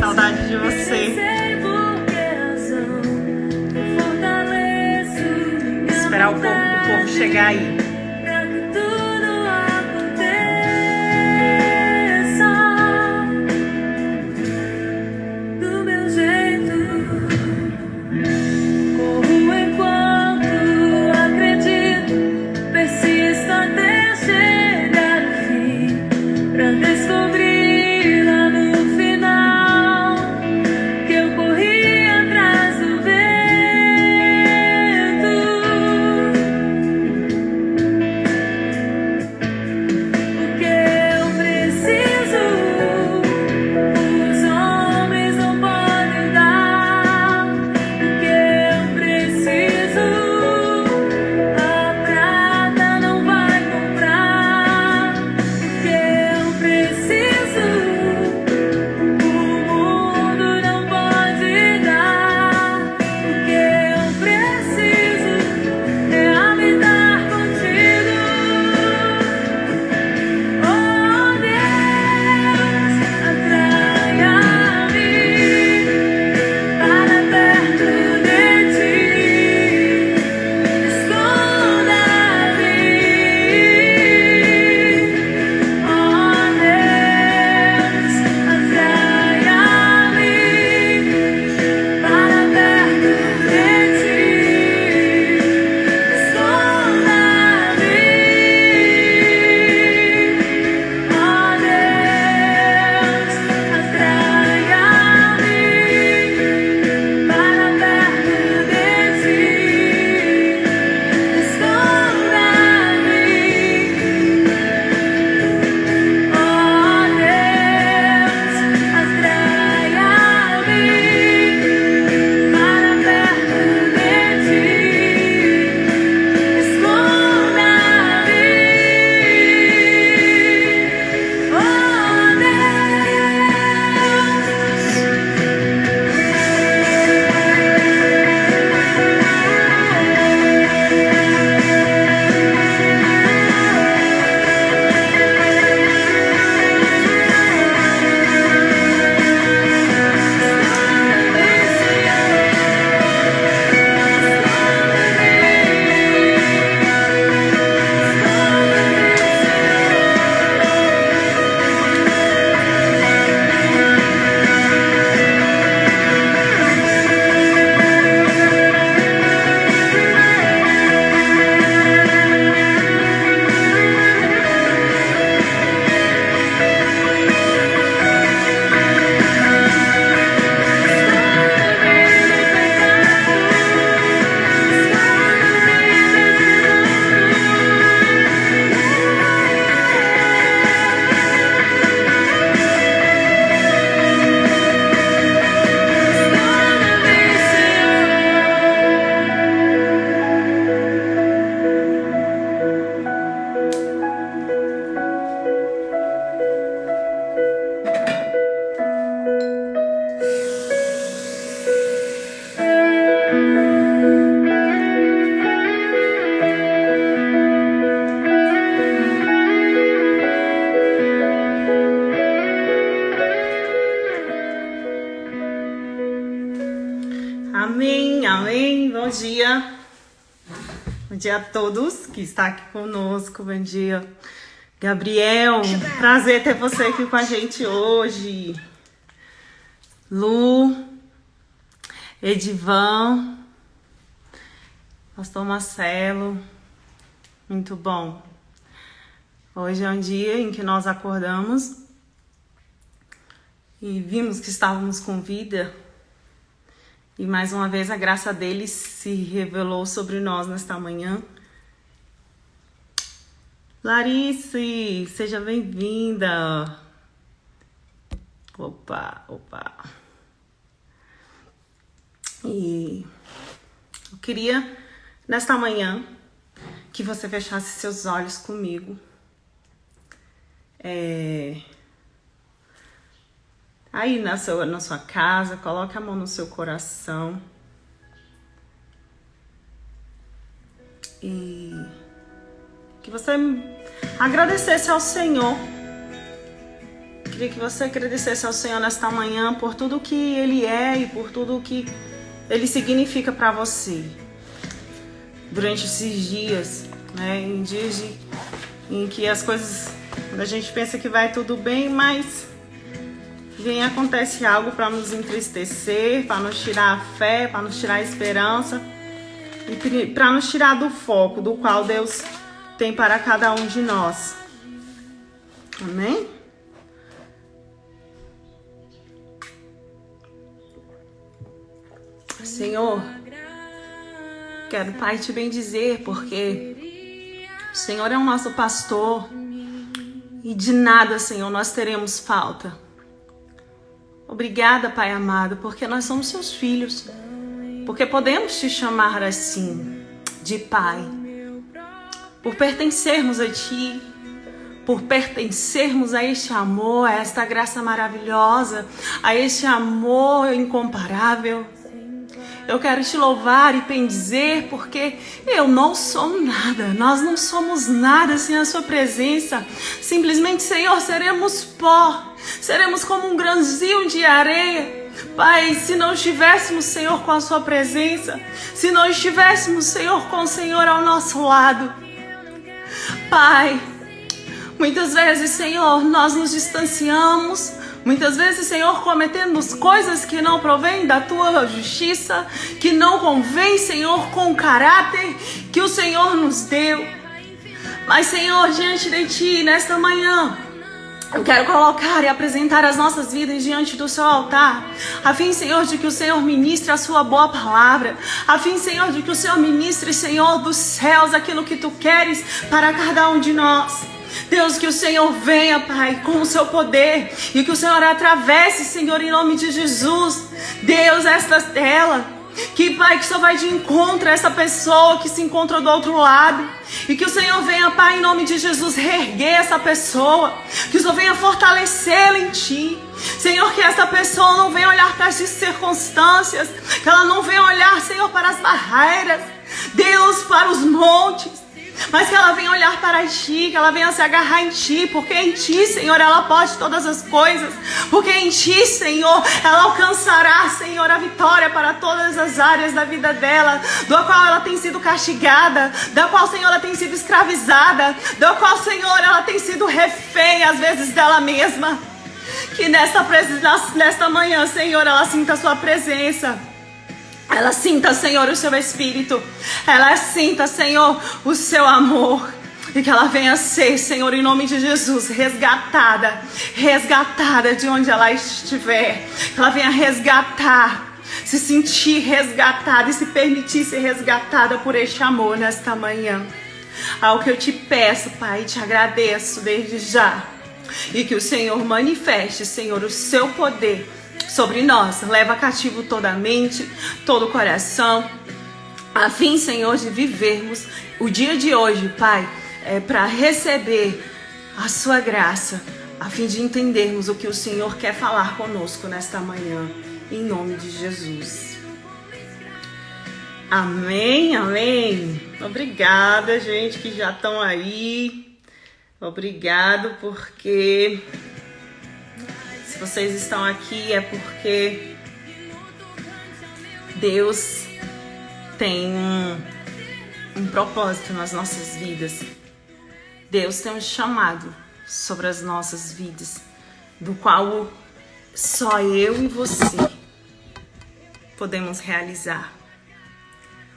Saudade de você. Esperar o povo chegar aí. Amém, amém. Bom dia. Bom dia a todos que estão aqui conosco. Bom dia, Gabriel. Prazer ter você aqui com a gente hoje. Lu, Edivan, Pastor Marcelo. Muito bom. Hoje é um dia em que nós acordamos e vimos que estávamos com vida. E mais uma vez a graça dele se revelou sobre nós nesta manhã. Larisse, seja bem-vinda. Opa. E eu queria, nesta manhã, que você fechasse seus olhos comigo. Aí na sua casa, coloque a mão no seu coração. E que você agradecesse ao Senhor. Que queria que você agradecesse ao Senhor nesta manhã por tudo que Ele é e por tudo que Ele significa para você. Durante esses dias, né? Em dias em que as coisas, a gente pensa que vai tudo bem, mas vem acontece algo para nos entristecer, para nos tirar a fé, para nos tirar a esperança e para nos tirar do foco do qual Deus tem para cada um de nós. Amém? Senhor, quero, Pai, te bendizer, porque o Senhor é o nosso pastor e de nada, Senhor, nós teremos falta. Obrigada, Pai amado, porque nós somos seus filhos, porque podemos te chamar assim, de Pai, por pertencermos a Ti, por pertencermos a este amor, a esta graça maravilhosa, a este amor incomparável. Eu quero te louvar e bendizer, porque eu não sou nada, nós não somos nada sem a sua presença. Simplesmente, Senhor, seremos pó, seremos como um grãozinho de areia. Pai, se não estivéssemos, Senhor, com a sua presença, se não estivéssemos, Senhor, com o Senhor ao nosso lado, Pai, muitas vezes, Senhor, nós nos distanciamos. Muitas vezes, Senhor, cometemos coisas que não provêm da Tua justiça, que não convém, Senhor, com o caráter que o Senhor nos deu. Mas, Senhor, diante de Ti, nesta manhã, eu quero colocar e apresentar as nossas vidas diante do Seu altar, a fim, Senhor, de que o Senhor ministre a Sua boa palavra, a fim, Senhor, de que o Senhor ministre, Senhor, dos céus, aquilo que Tu queres para cada um de nós. Deus, que o Senhor venha, Pai, com o seu poder e que o Senhor atravesse, Senhor, em nome de Jesus, Deus, esta tela, que, Pai, que o Senhor vai de encontro a essa pessoa que se encontra do outro lado e que o Senhor venha, Pai, em nome de Jesus, reerguer essa pessoa, que o Senhor venha fortalecê-la em Ti. Senhor, que essa pessoa não venha olhar para as circunstâncias, que ela não venha olhar, Senhor, para as barreiras, Deus, para os montes, mas que ela venha olhar para Ti, que ela venha se agarrar em Ti, porque em Ti, Senhor, ela pode todas as coisas, porque em Ti, Senhor, ela alcançará, Senhor, a vitória para todas as áreas da vida dela, da qual ela tem sido castigada, da qual, Senhor, ela tem sido escravizada, da qual, Senhor, ela tem sido refém, às vezes, dela mesma. Que nesta manhã, Senhor, ela sinta a Sua presença. Ela sinta, Senhor, o Seu Espírito. Ela sinta, Senhor, o Seu amor. E que ela venha ser, Senhor, em nome de Jesus, resgatada de onde ela estiver. Que ela venha resgatar, se sentir resgatada e se permitir ser resgatada por este amor nesta manhã. Ao que eu te peço, Pai, te agradeço desde já. E que o Senhor manifeste, Senhor, o Seu poder sobre nós, leva cativo toda a mente, todo o coração, a fim, Senhor, de vivermos o dia de hoje, Pai, para receber a Sua graça, a fim de entendermos o que o Senhor quer falar conosco nesta manhã, em nome de Jesus. Amém, amém. Obrigada, gente, que já estão aí. Obrigado, porque se vocês estão aqui é porque Deus tem um propósito nas nossas vidas. Deus tem um chamado sobre as nossas vidas, do qual só eu e você podemos realizar.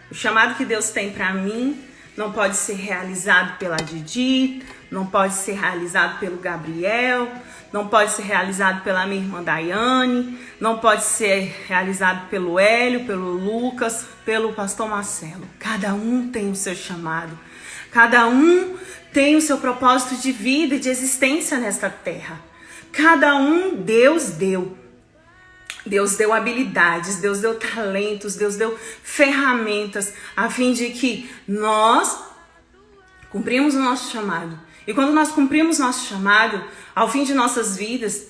O chamado que Deus tem para mim não pode ser realizado pela Didi, não pode ser realizado pelo Gabriel, não pode ser realizado pela minha irmã Daiane, não pode ser realizado pelo Hélio, pelo Lucas, pelo pastor Marcelo. Cada um tem o seu chamado, cada um tem o seu propósito de vida e de existência nesta terra. Cada um Deus deu. Deus deu habilidades, Deus deu talentos, Deus deu ferramentas a fim de que nós cumprimos o nosso chamado. E quando nós cumprimos nosso chamado, ao fim de nossas vidas,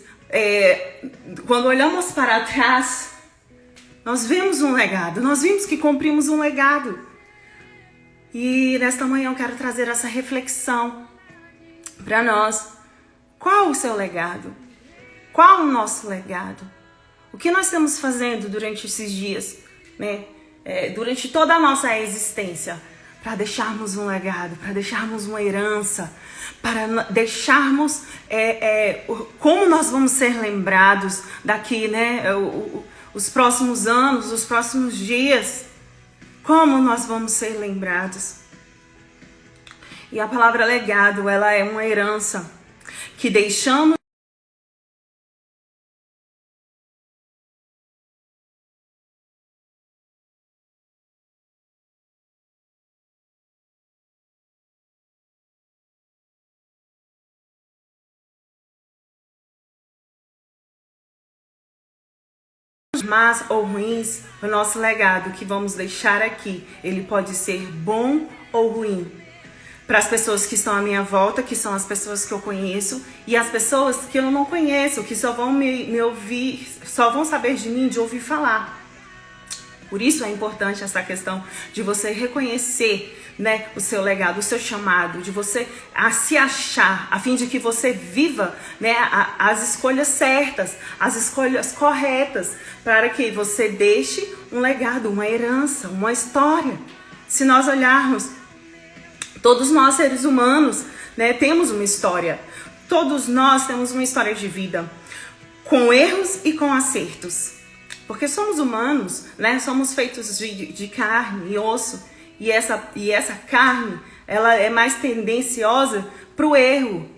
quando olhamos para trás, nós vemos um legado, nós vimos que cumprimos um legado. E nesta manhã eu quero trazer essa reflexão para nós. Qual o seu legado? Qual o nosso legado? O que nós estamos fazendo durante esses dias, né? Durante toda a nossa existência, para deixarmos um legado, para deixarmos uma herança, para deixarmos como nós vamos ser lembrados daqui, né? Os próximos anos, os próximos dias, como nós vamos ser lembrados. E a palavra legado, ela é uma herança que deixamos más ou ruins, o nosso legado que vamos deixar aqui, ele pode ser bom ou ruim. Para as pessoas que estão à minha volta, que são as pessoas que eu conheço, e as pessoas que eu não conheço, que só vão me ouvir, só vão saber de mim de ouvir falar. Por isso é importante essa questão de você reconhecer, né, o seu legado, o seu chamado, de você se achar, a fim de que você viva, né, as escolhas certas, as escolhas corretas, para que você deixe um legado, uma herança, uma história. Se nós olharmos, todos nós seres humanos, né, temos uma história. Todos nós temos uma história de vida, com erros e com acertos. Porque somos humanos, né? Somos feitos de carne e osso. E essa carne, ela é mais tendenciosa para o erro.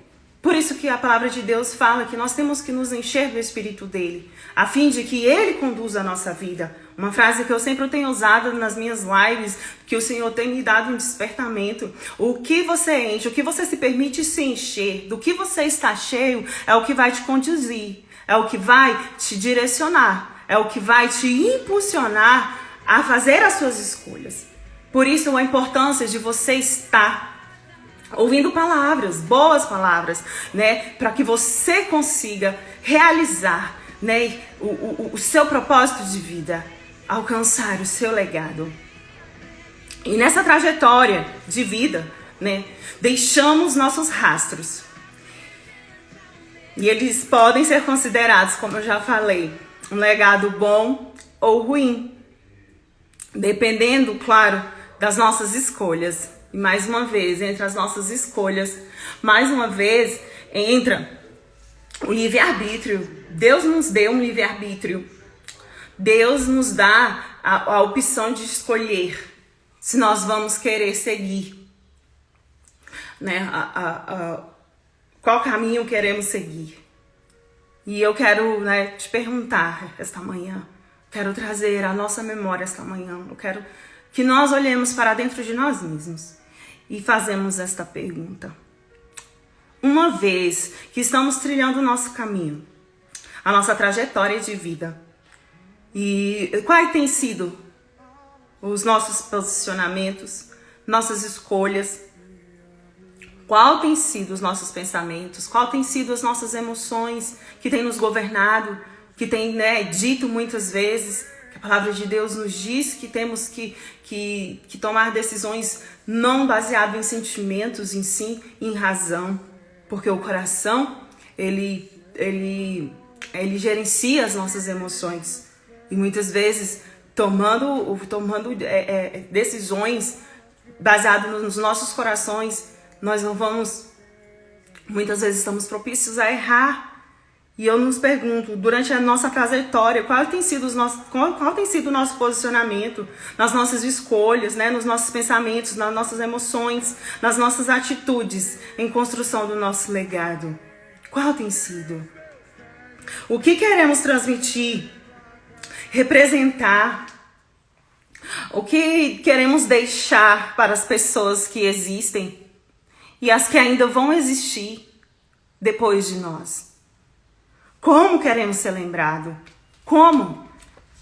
Por isso que a palavra de Deus fala que nós temos que nos encher do Espírito dele, a fim de que ele conduza a nossa vida. Uma frase que eu sempre tenho usado nas minhas lives, que o Senhor tem me dado um despertamento. O que você enche, o que você se permite se encher, do que você está cheio, é o que vai te conduzir, é o que vai te direcionar. É o que vai te impulsionar a fazer as suas escolhas. Por isso a importância de você estar ouvindo palavras, boas palavras, né? Para que você consiga realizar, né, o seu propósito de vida, alcançar o seu legado. E nessa trajetória de vida, né, deixamos nossos rastros. E eles podem ser considerados, como eu já falei, um legado bom ou ruim, dependendo, claro, das nossas escolhas. E mais uma vez, entre as nossas escolhas, mais uma vez, entra o livre-arbítrio. Deus nos deu um livre-arbítrio. Deus nos dá a opção de escolher se nós vamos querer seguir, né? Qual caminho queremos seguir. E eu quero, né, te perguntar esta manhã, quero trazer à nossa memória esta manhã, eu quero que nós olhemos para dentro de nós mesmos e fazemos esta pergunta. Uma vez que estamos trilhando o nosso caminho, a nossa trajetória de vida, e quais têm sido os nossos posicionamentos, nossas escolhas, qual tem sido os nossos pensamentos, qual tem sido as nossas emoções que tem nos governado, que tem, né, dito muitas vezes, que a palavra de Deus nos diz que temos que tomar decisões não baseadas em sentimentos, em sim, em razão, porque o coração, ele gerencia as nossas emoções, e muitas vezes tomando decisões baseadas nos nossos corações, nós não vamos, muitas vezes estamos propícios a errar. E eu nos pergunto, durante a nossa trajetória, qual tem sido o nosso posicionamento, nas nossas escolhas, né, nos nossos pensamentos, nas nossas emoções, nas nossas atitudes em construção do nosso legado? Qual tem sido? O que queremos transmitir, representar? O que queremos deixar para as pessoas que existem e as que ainda vão existir depois de nós? Como queremos ser lembrados? Como?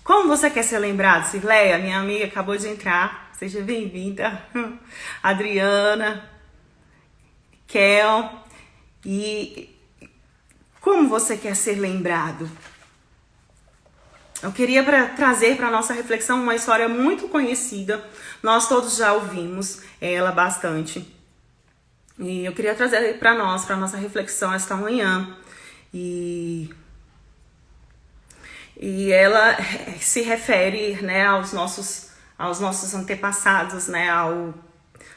Como você quer ser lembrado? Cirleia, minha amiga, acabou de entrar. Seja bem-vinda. Adriana, Kel. E como você quer ser lembrado? Eu queria trazer para a nossa reflexão uma história muito conhecida. Nós todos já ouvimos ela bastante. E eu queria trazer para nós, para a nossa reflexão esta manhã. E E ela se refere, né, aos nossos antepassados, né, ao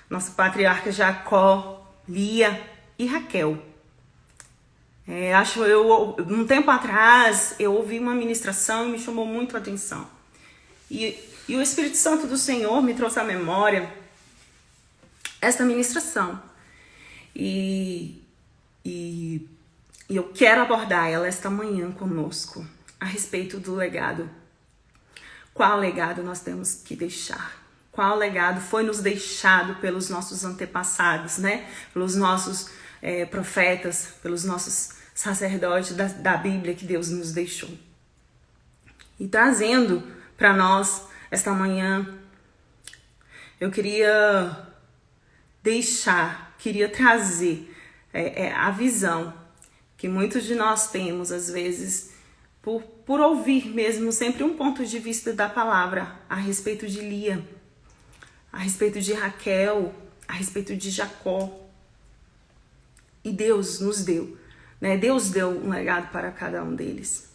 nosso patriarca Jacó, Lia e Raquel. Um tempo atrás, eu ouvi uma ministração e me chamou muito a atenção. E o Espírito Santo do Senhor me trouxe à memória esta ministração. E eu quero abordar ela esta manhã conosco, a respeito do legado. Qual legado nós temos que deixar? Qual legado foi nos deixado pelos nossos antepassados, né? Pelos nossos profetas, pelos nossos sacerdotes da Bíblia que Deus nos deixou. E trazendo para nós esta manhã, eu queria trazer a visão que muitos de nós temos, às vezes, por ouvir mesmo sempre um ponto de vista da palavra a respeito de Lia, a respeito de Raquel, a respeito de Jacó. E Deus nos deu, né? Deus deu um legado para cada um deles.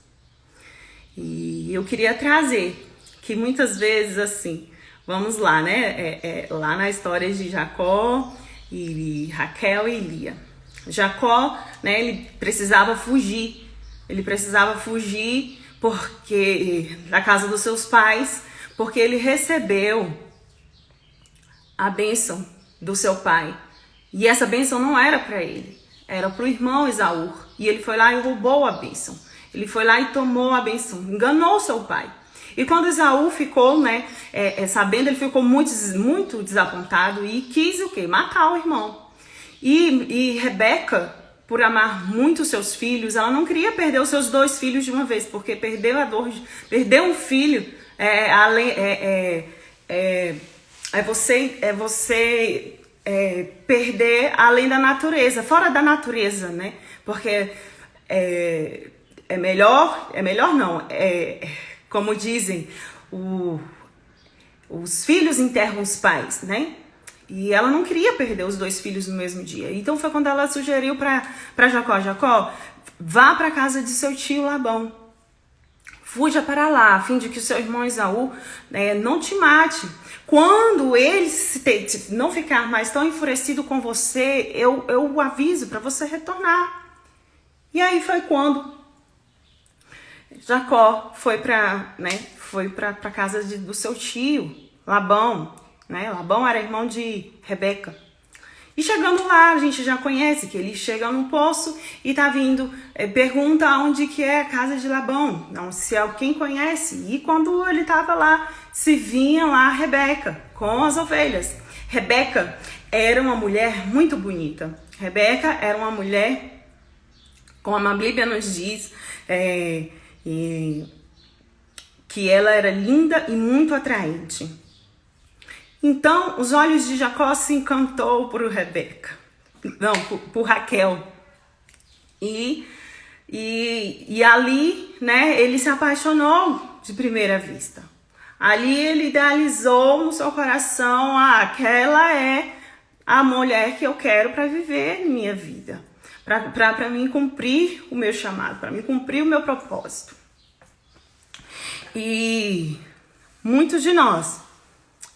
E eu queria trazer que muitas vezes, assim, vamos lá, né? Lá na história de Jacó e Raquel e Lia. Jacó, né, ele precisava fugir porque da casa dos seus pais, porque ele recebeu a bênção do seu pai. E essa bênção não era para ele, era para o irmão Esaú. E ele foi lá e roubou a bênção. Ele foi lá e tomou a bênção, enganou seu pai. E quando Esaú ficou, né, sabendo, ele ficou muito desapontado e quis o quê? Matar o irmão. E Rebeca, por amar muito seus filhos, ela não queria perder os seus 2 filhos de uma vez, porque perder um filho você perder além da natureza, fora da natureza, né? Porque como dizem, os filhos enterram os pais, né? E ela não queria perder os 2 filhos no mesmo dia. Então foi quando ela sugeriu para Jacó, vá para a casa de seu tio Labão. Fuja para lá, a fim de que o seu irmão Esaú não te mate. Quando ele não ficar mais tão enfurecido com você, eu o aviso para você retornar. E aí foi quando Jacó foi para a casa do seu tio Labão. Né? Labão era irmão de Rebeca. E chegando lá, a gente já conhece que ele chega num poço e tá vindo, pergunta onde que é a casa de Labão, não, se alguém conhece. E quando ele tava lá, se vinha lá Rebeca com as ovelhas. Rebeca era uma mulher muito bonita. Rebeca era uma mulher, como a Bíblia nos diz, que ela era linda e muito atraente. Então, os olhos de Jacó se encantou por Raquel. E ali, né, ele se apaixonou de primeira vista. Ali ele idealizou no seu coração, aquela é a mulher que eu quero para viver minha vida. Para mim cumprir o meu chamado, para mim cumprir o meu propósito. E muitos de nós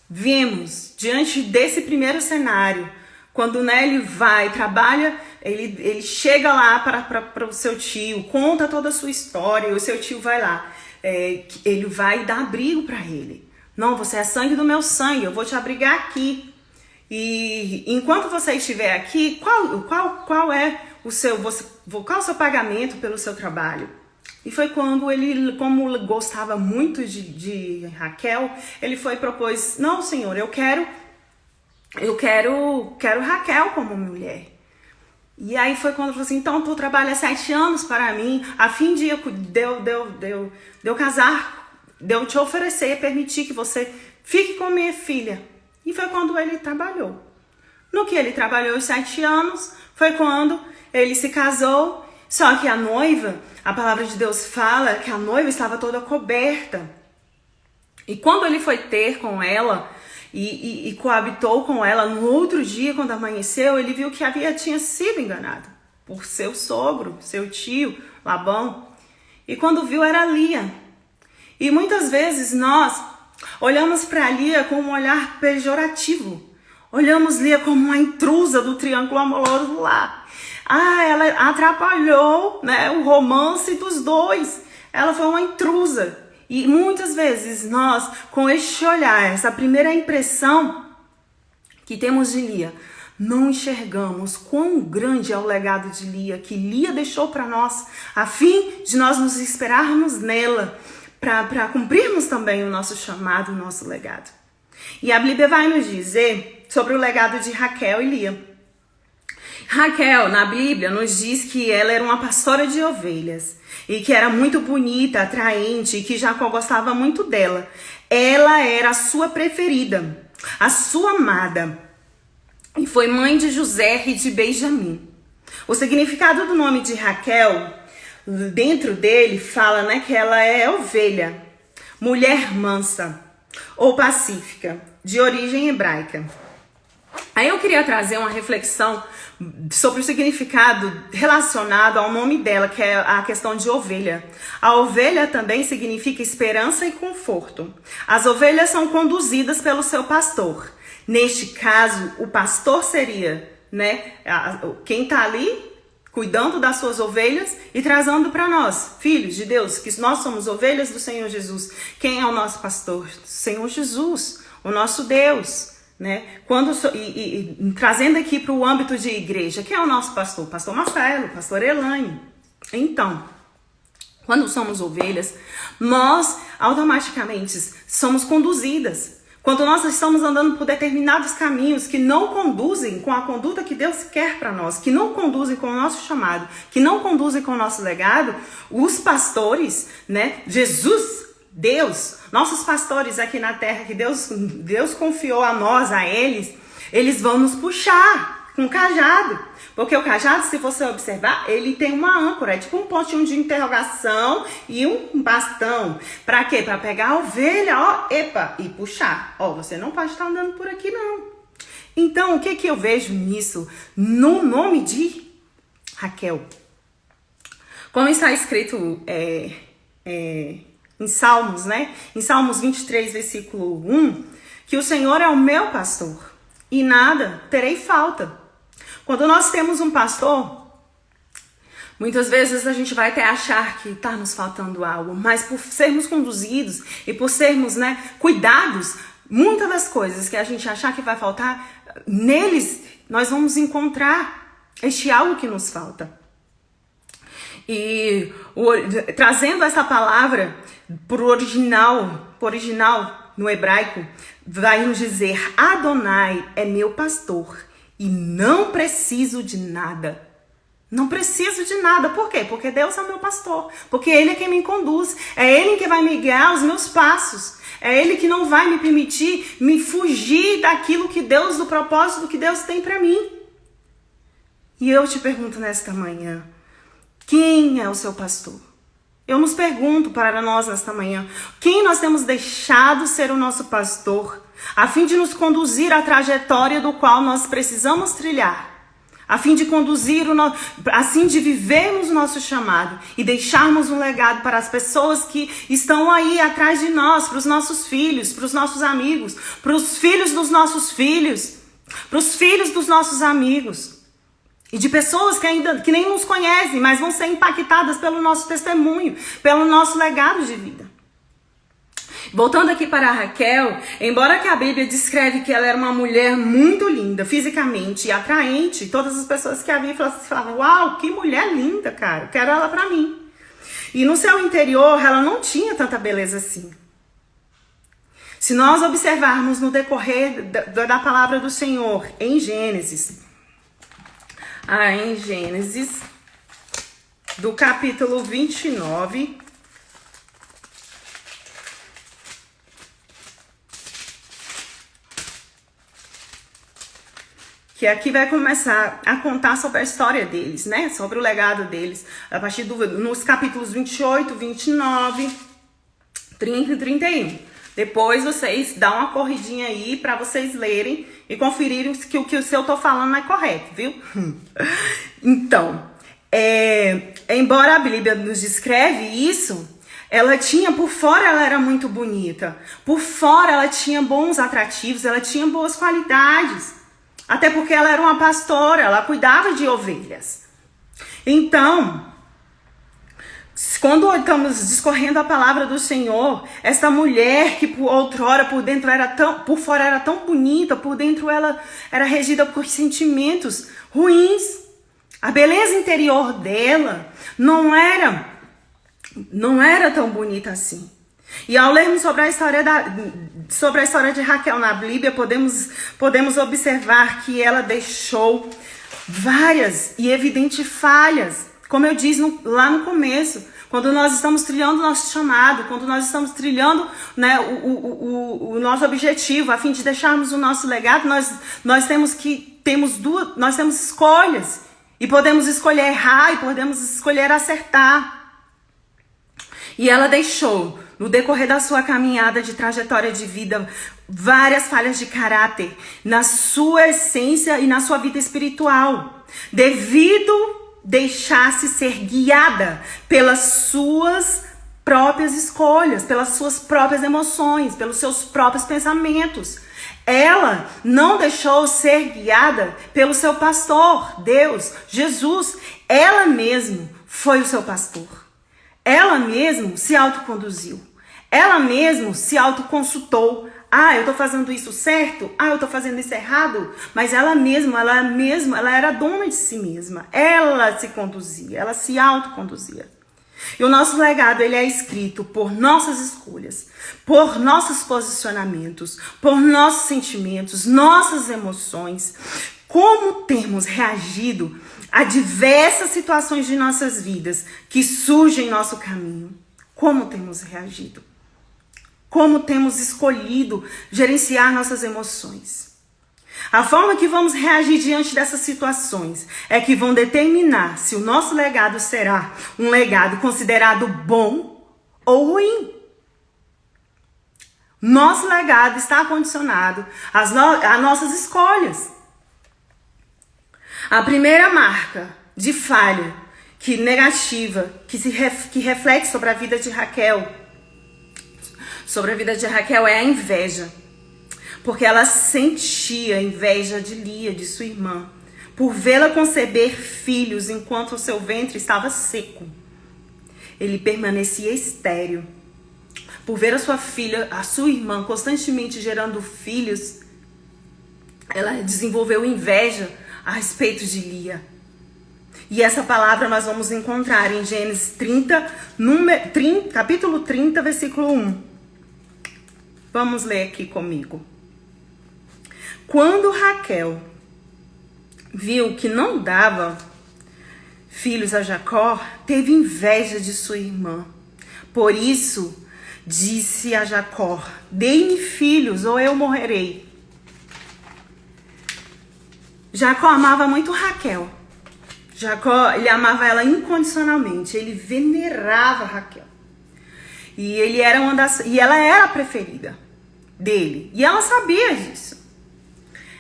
vimos diante desse primeiro cenário, quando, né, ele vai, trabalha, ele chega lá para o seu tio, conta toda a sua história, e o seu tio vai lá, ele vai dar abrigo para ele. Não, você é sangue do meu sangue, eu vou te abrigar aqui. E enquanto você estiver aqui, qual é o seu pagamento pelo seu trabalho? E foi quando ele, como gostava muito de Raquel, ele foi e propôs, não, Senhor, eu quero Raquel como mulher. E aí foi quando ele falou assim, então tu trabalha 7 anos para mim, a fim de eu casar, de eu te oferecer, permitir que você fique com minha filha. E foi quando ele trabalhou. No que ele trabalhou os 7 anos, foi quando ele se casou. Só que a noiva, a palavra de Deus fala que a noiva estava toda coberta. E quando ele foi ter com ela e coabitou com ela, no outro dia, quando amanheceu, ele viu que tinha sido enganado por seu sogro, seu tio, Labão. E quando viu, era Lia. E muitas vezes nós olhamos para Lia com um olhar pejorativo. Olhamos Lia como uma intrusa do triângulo amoroso lá. Ela atrapalhou, né, o romance dos dois. Ela foi uma intrusa. E muitas vezes nós, com este olhar, essa primeira impressão que temos de Lia, não enxergamos quão grande é o legado de Lia, que Lia deixou para nós, a fim de nós nos esperarmos nela, para cumprirmos também o nosso chamado, o nosso legado. E a Bíblia vai nos dizer sobre o legado de Raquel e Lia. Raquel, na Bíblia, nos diz que ela era uma pastora de ovelhas e que era muito bonita, atraente e que Jacó gostava muito dela. Ela era a sua preferida, a sua amada, e foi mãe de José e de Benjamim. O significado do nome de Raquel, dentro dele, fala, né, que ela é ovelha, mulher mansa ou pacífica, de origem hebraica. Aí eu queria trazer uma reflexão sobre o significado relacionado ao nome dela, que é a questão de ovelha. A ovelha também significa esperança e conforto. As ovelhas são conduzidas pelo seu pastor. Neste caso, o pastor seria, né, quem está ali cuidando das suas ovelhas e trazendo para nós, filhos de Deus, que nós somos ovelhas do Senhor Jesus. Quem é o nosso pastor? Senhor Jesus, o nosso Deus. Né? Trazendo aqui para o âmbito de igreja, quem é o nosso pastor? Pastor Marcelo, pastor Elaine. Então, quando somos ovelhas, nós automaticamente somos conduzidas. Quando nós estamos andando por determinados caminhos que não conduzem com a conduta que Deus quer para nós, que não conduzem com o nosso chamado, que não conduzem com o nosso legado, os pastores, né? Jesus, Deus, nossos pastores aqui na terra, que Deus confiou a nós, a eles vão nos puxar com o cajado. Porque o cajado, se você observar, ele tem uma âncora, é tipo um pontinho de interrogação e um bastão. Pra quê? Pra pegar a ovelha, e puxar. Você não pode estar andando por aqui, não. Então, o que eu vejo nisso? No nome de Raquel. Como está escrito em Salmos, né? Em Salmos 23, versículo 1, que o Senhor é o meu pastor e nada terei falta. Quando nós temos um pastor, muitas vezes a gente vai até achar que está nos faltando algo, mas por sermos conduzidos e por sermos, né, cuidados, muitas das coisas que a gente achar que vai faltar, neles nós vamos encontrar este algo que nos falta. E trazendo essa palavra por original no hebraico, vai nos dizer: Adonai é meu pastor e não preciso de nada. Não preciso de nada. Por quê? Porque Deus é meu pastor. Porque Ele é quem me conduz. É Ele que vai me guiar os meus passos. É Ele que não vai me permitir me fugir daquilo que Deus, do propósito que Deus tem para mim. E eu te pergunto nesta manhã, quem é o seu pastor? Eu nos pergunto para nós nesta manhã, quem nós temos deixado ser o nosso pastor, a fim de nos conduzir à trajetória do qual nós precisamos trilhar, a fim de conduzir, assim de vivermos o nosso chamado e deixarmos um legado para as pessoas que estão aí atrás de nós, para os nossos filhos, para os nossos amigos, para os filhos dos nossos filhos, para os filhos dos nossos amigos. E de pessoas que nem nos conhecem, mas vão ser impactadas pelo nosso testemunho, pelo nosso legado de vida. Voltando aqui para a Raquel, embora que a Bíblia descreve que ela era uma mulher muito linda, fisicamente e atraente, todas as pessoas que a viam falavam: uau, que mulher linda, cara, eu quero ela para mim. E no seu interior, ela não tinha tanta beleza assim. Se nós observarmos no decorrer da palavra do Senhor, em Gênesis, do capítulo 29, que aqui vai começar a contar sobre a história deles, né? Sobre o legado deles, a partir nos capítulos 28, 29, 30 e 31. Depois vocês dão uma corridinha aí para vocês lerem e conferirem que o que eu tô falando é correto, viu? Então, embora a Bíblia nos descreve isso, Ela tinha, por fora ela era muito bonita. Por fora ela tinha bons atrativos, ela tinha boas qualidades. Até porque ela era uma pastora, ela cuidava de ovelhas. Então, quando estamos discorrendo a palavra do Senhor, essa mulher que outrora por dentro por fora era tão bonita, por dentro ela era regida por sentimentos ruins. A beleza interior dela não era tão bonita assim. E ao lermos sobre a história de Raquel na Bíblia, podemos observar que ela deixou várias e evidentes falhas. Como eu disse lá no começo, quando nós estamos trilhando o nosso chamado, quando nós estamos trilhando, né, o nosso objetivo, a fim de deixarmos o nosso legado, nós temos escolhas. E podemos escolher errar e podemos escolher acertar. E ela deixou, no decorrer da sua caminhada de trajetória de vida, várias falhas de caráter na sua essência e na sua vida espiritual, devido deixar-se ser guiada pelas suas próprias escolhas, pelas suas próprias emoções, pelos seus próprios pensamentos. Ela não deixou ser guiada pelo seu pastor, Deus, Jesus. Ela mesma foi o seu pastor. Ela mesma se autoconduziu. Ela mesma se autoconsultou. Eu estou fazendo isso certo? Eu estou fazendo isso errado? Mas ela era dona de si mesma. Ela se conduzia, ela se autoconduzia. E o nosso legado, ele é escrito por nossas escolhas, por nossos posicionamentos, por nossos sentimentos, nossas emoções. Como temos reagido a diversas situações de nossas vidas que surgem em nosso caminho. Como temos reagido? Como temos escolhido gerenciar nossas emoções? A forma que vamos reagir diante dessas situações é que vão determinar se o nosso legado será um legado considerado bom ou ruim. Nosso legado está condicionado às nossas escolhas. A primeira marca de falha negativa que reflete sobre a vida de Raquel, é a inveja. Porque ela sentia inveja de Lia, de sua irmã, por vê-la conceber filhos enquanto o seu ventre estava seco. Ele permanecia estéril. Por ver a sua irmã, constantemente gerando filhos, ela desenvolveu inveja a respeito de Lia. E essa palavra nós vamos encontrar em Gênesis 30, capítulo 30, versículo 1. Vamos ler aqui comigo. Quando Raquel viu que não dava filhos a Jacó, teve inveja de sua irmã. Por isso, disse a Jacó: dei-me filhos ou eu morrerei. Jacó amava muito Raquel. Jacó, ele amava ela incondicionalmente. Ele venerava Raquel. E ela era a preferida dele. E ela sabia disso.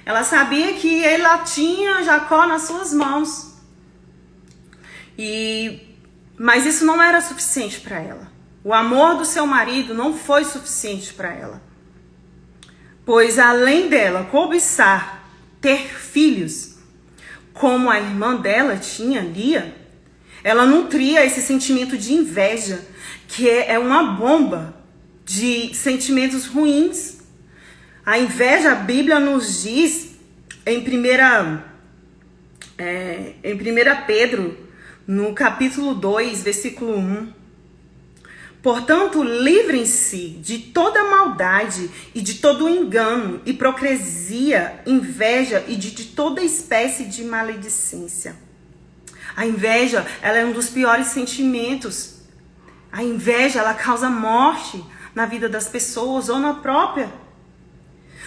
Ela sabia que ela tinha Jacó nas suas mãos. Mas isso não era suficiente para ela. O amor do seu marido não foi suficiente para ela. Pois além dela cobiçar ter filhos, como a irmã dela tinha, Lia, ela nutria esse sentimento de inveja, que é uma bomba de sentimentos ruins. A inveja, a Bíblia nos diz em 1 Pedro, no capítulo 2, versículo 1. Portanto, livrem-se de toda maldade e de todo engano, hipocrisia, inveja e de toda espécie de maledicência. A inveja, ela é um dos piores sentimentos. A inveja, ela causa morte na vida das pessoas ou na própria.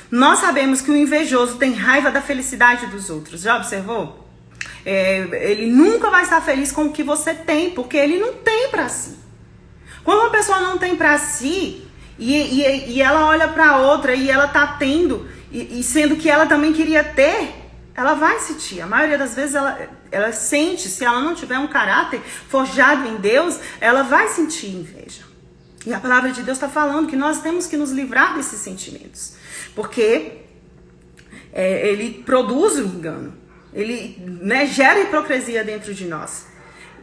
Nós sabemos que o invejoso tem raiva da felicidade dos outros. Já observou? Ele nunca vai estar feliz com o que você tem, porque ele não tem para si. Quando uma pessoa não tem para si, e ela olha para outra e ela tá tendo, e sendo que ela também queria ter, ela vai sentir. A maioria das vezes ela sente, se ela não tiver um caráter forjado em Deus, ela vai sentir inveja. E a palavra de Deus está falando que nós temos que nos livrar desses sentimentos. Porque ele produz o engano. Ele, né, gera hipocrisia dentro de nós.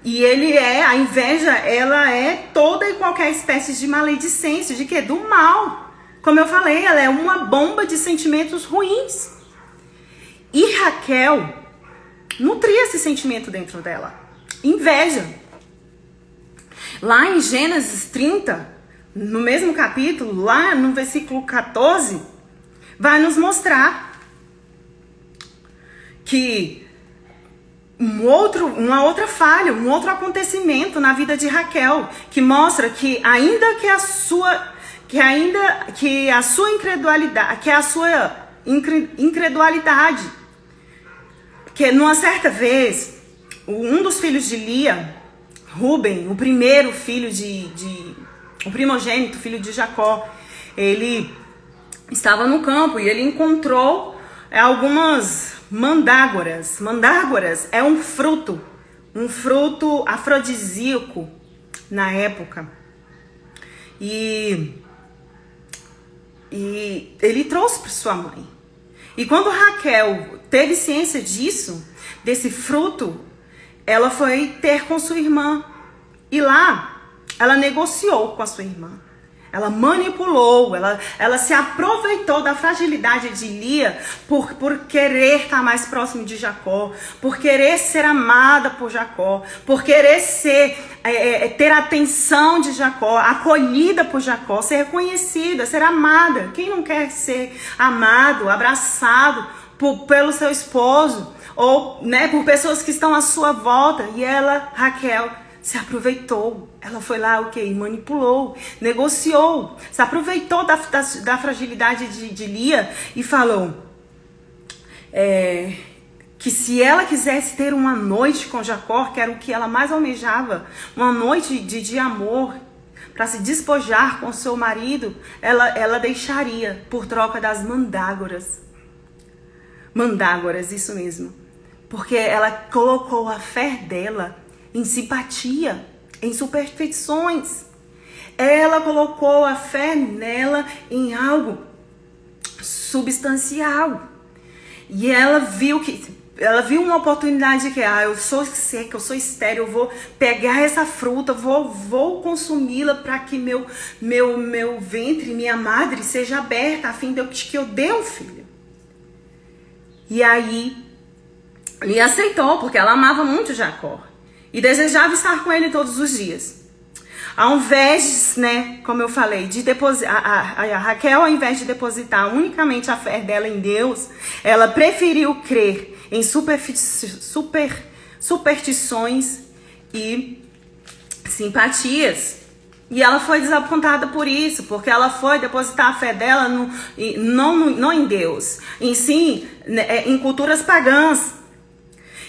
E a inveja, ela é toda e qualquer espécie de maledicência. De quê? Do mal. Como eu falei, ela é uma bomba de sentimentos ruins. E Raquel nutria esse sentimento dentro dela. Inveja. Lá em Gênesis 30, no mesmo capítulo, lá no versículo 14, vai nos mostrar que uma outra falha, um outro acontecimento na vida de Raquel, que mostra que ainda que a sua incredulidade, que numa certa vez, um dos filhos de Lia, Ruben, o primeiro filho o primogênito, filho de Jacó, ele estava no campo e ele encontrou algumas mandágoras. Mandágoras é um fruto afrodisíaco na época. E ele trouxe para sua mãe. E quando Raquel teve ciência desse fruto, ela foi ter com sua irmã. E lá, ela negociou com a sua irmã. Ela manipulou, ela se aproveitou da fragilidade de Lia por querer estar mais próximo de Jacó, por querer ser amada por Jacó, por querer ter a atenção de Jacó, acolhida por Jacó, ser reconhecida, ser amada. Quem não quer ser amado, abraçado pelo seu esposo ou, né, por pessoas que estão à sua volta? E ela, Raquel, se aproveitou. Ela foi lá, manipulou, negociou, se aproveitou da fragilidade de Lia e falou que se ela quisesse ter uma noite com Jacó, que era o que ela mais almejava, uma noite de amor, para se despojar com seu marido, ela deixaria por troca das mandágoras. Mandágoras, isso mesmo. Porque ela colocou a fé dela em simpatia, em superstições. Ela colocou a fé nela em algo substancial. E ela viu uma oportunidade que eu sou seca, eu sou estéril, eu vou pegar essa fruta, vou consumi-la para que meu ventre, minha madre seja aberta a fim de que eu dê um filho. E aí, Lia aceitou, porque ela amava muito Jacó e desejava estar com ele todos os dias. Ao invés, né, como eu falei, de depositar, a Raquel, ao invés de depositar unicamente a fé dela em Deus, ela preferiu crer em superstições e simpatias. E ela foi desapontada por isso, porque ela foi depositar a fé dela não em Deus, em sim em culturas pagãs.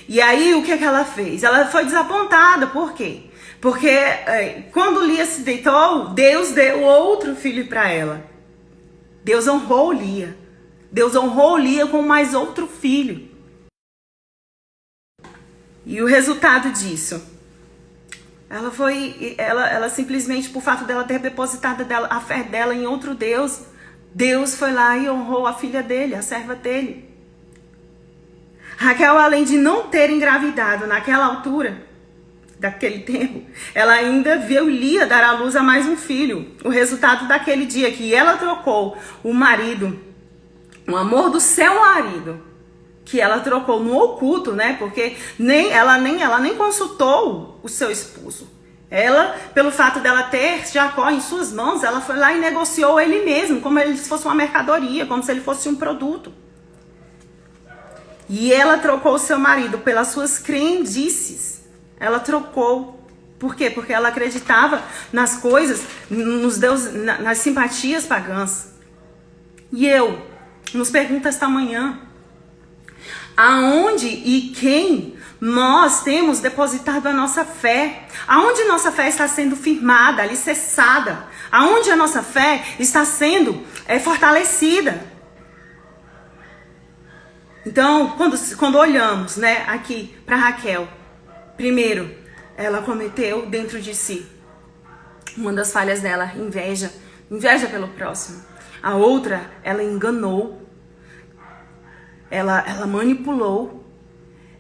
E aí o que ela fez? Ela foi desapontada, por quê? Porque quando Lia se deitou, Deus deu outro filho para ela. Deus honrou Lia. Deus honrou Lia com mais outro filho. E o resultado disso? Ela simplesmente, por fato dela ter depositado a fé dela em outro Deus, Deus foi lá e honrou a filha dele, a serva dele. Raquel, além de não ter engravidado naquela altura, daquele tempo, ela ainda viu Lia dar à luz a mais um filho. O resultado daquele dia que ela trocou o marido, o amor do seu marido, que ela trocou no oculto, né? Porque ela nem consultou o seu esposo. Ela, pelo fato dela ter Jacó em suas mãos, ela foi lá e negociou ele mesmo, como se fosse uma mercadoria, como se ele fosse um produto. E ela trocou o seu marido pelas suas crendices. Ela trocou. Por quê? Porque ela acreditava nas coisas, nos deuses, nas simpatias pagãs. E nos pergunta esta manhã, aonde e quem nós temos depositado a nossa fé? Aonde nossa fé está sendo firmada, alicerçada? Aonde a nossa fé está sendo fortalecida? Então, quando olhamos, né, aqui para Raquel, primeiro, ela cometeu dentro de si Uma das falhas dela, inveja. Inveja pelo próximo. A outra, ela enganou. Ela manipulou.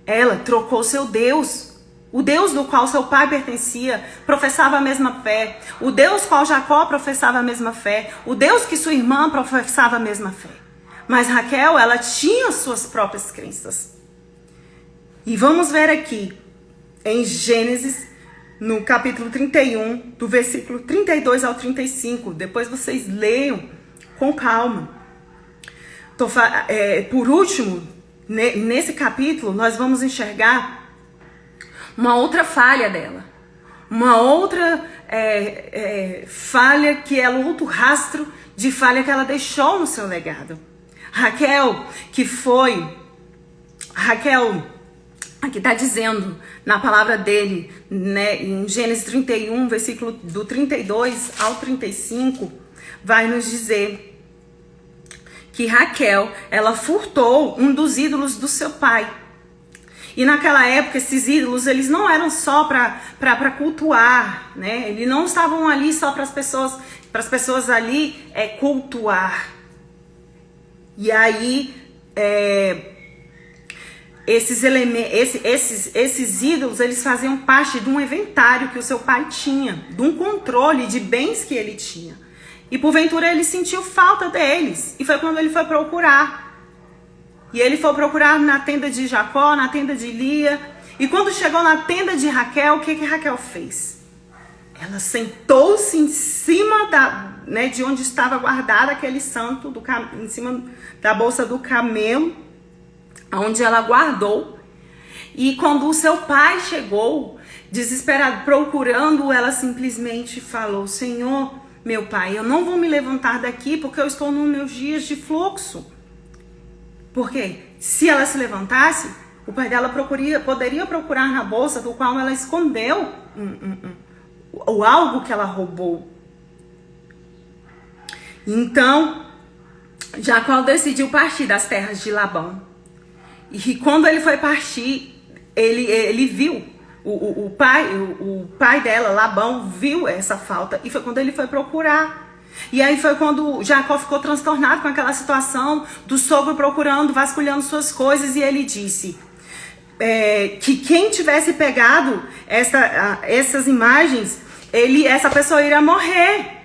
Ela trocou seu Deus. O Deus do qual seu pai pertencia, professava a mesma fé. O Deus qual Jacó professava a mesma fé. O Deus que sua irmã professava a mesma fé. Mas Raquel, ela tinha suas próprias crenças. E vamos ver aqui, em Gênesis, no capítulo 31, do versículo 32 ao 35. Depois vocês leiam com calma. Por último, nesse capítulo, nós vamos enxergar uma outra falha dela. Uma outra falha que é outro rastro de falha que ela deixou no seu legado. Raquel, aqui está dizendo na palavra dele, né, em Gênesis 31, versículo do 32 ao 35, vai nos dizer que Raquel, ela furtou um dos ídolos do seu pai. E naquela época, esses ídolos, eles não eram só para cultuar, né? Eles não estavam ali só para as pessoas ali cultuar. E aí, esses ídolos, eles faziam parte de um inventário que o seu pai tinha, de um controle de bens que ele tinha. E porventura ele sentiu falta deles. E foi quando ele foi procurar. E ele foi procurar na tenda de Jacó, na tenda de Lia. E quando chegou na tenda de Raquel, o que Raquel fez? Ela sentou-se em cima de onde estava guardado aquele santo, em cima da bolsa do camelo, onde ela guardou. E quando o seu pai chegou, desesperado, procurando, ela simplesmente falou: Senhor, meu pai, eu não vou me levantar daqui porque eu estou nos meus dias de fluxo. Porque se ela se levantasse, o pai dela poderia procurar na bolsa do qual ela escondeu ou algo que ela roubou. Então, Jacó decidiu partir das terras de Labão. E quando ele foi partir, ele viu, o pai dela, Labão, viu essa falta. E foi quando ele foi procurar. E aí foi quando Jacó ficou transtornado com aquela situação do sogro procurando, vasculhando suas coisas. E ele disse que quem tivesse pegado essas imagens, essa pessoa iria morrer.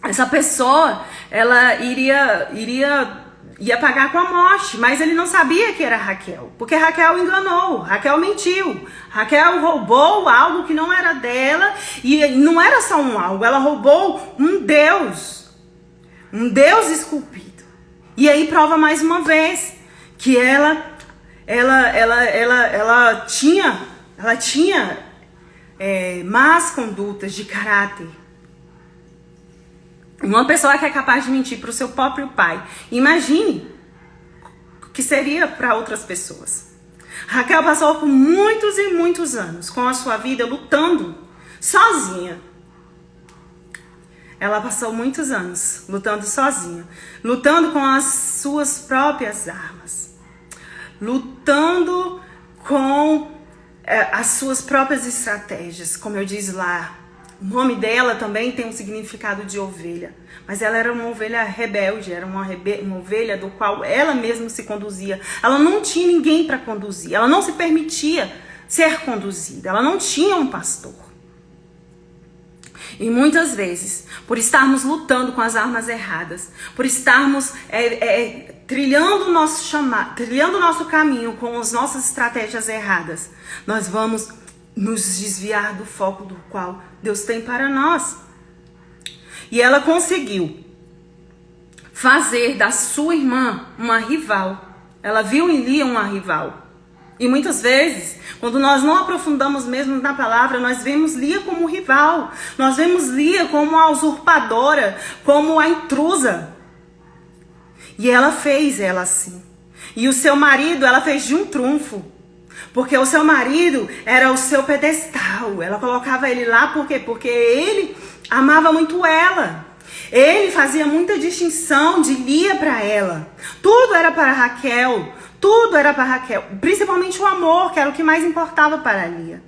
Essa pessoa, ela ia pagar com a morte, mas ele não sabia que era Raquel, porque Raquel enganou, Raquel mentiu, Raquel roubou algo que não era dela, e não era só um algo, ela roubou um Deus esculpido. E aí prova mais uma vez que ela tinha más condutas de caráter. Uma pessoa que é capaz de mentir para o seu próprio pai. Imagine o que seria para outras pessoas. Raquel passou por muitos e muitos anos com a sua vida lutando sozinha. Ela passou muitos anos lutando sozinha. Lutando com as suas próprias armas. Lutando com as suas próprias estratégias. Como eu disse lá, o nome dela também tem um significado de ovelha. Mas ela era uma ovelha rebelde, era uma ovelha do qual ela mesma se conduzia. Ela não tinha ninguém para conduzir, ela não se permitia ser conduzida, ela não tinha um pastor. E muitas vezes, por estarmos lutando com as armas erradas, por estarmos trilhando o nosso caminho com as nossas estratégias erradas, nós vamos nos desviar do foco do qual Deus tem para nós. E ela conseguiu fazer da sua irmã uma rival. Ela viu em Lia uma rival. E muitas vezes, quando nós não aprofundamos mesmo na palavra, nós vemos Lia como rival. Nós vemos Lia como a usurpadora, como a intrusa. E ela fez ela assim. E o seu marido, ela fez de um trunfo. Porque o seu marido era o seu pedestal. Ela colocava ele lá por quê? Porque ele amava muito ela. Ele fazia muita distinção de Lia para ela. Tudo era para Raquel. Tudo era para Raquel. Principalmente o amor, que era o que mais importava para Lia.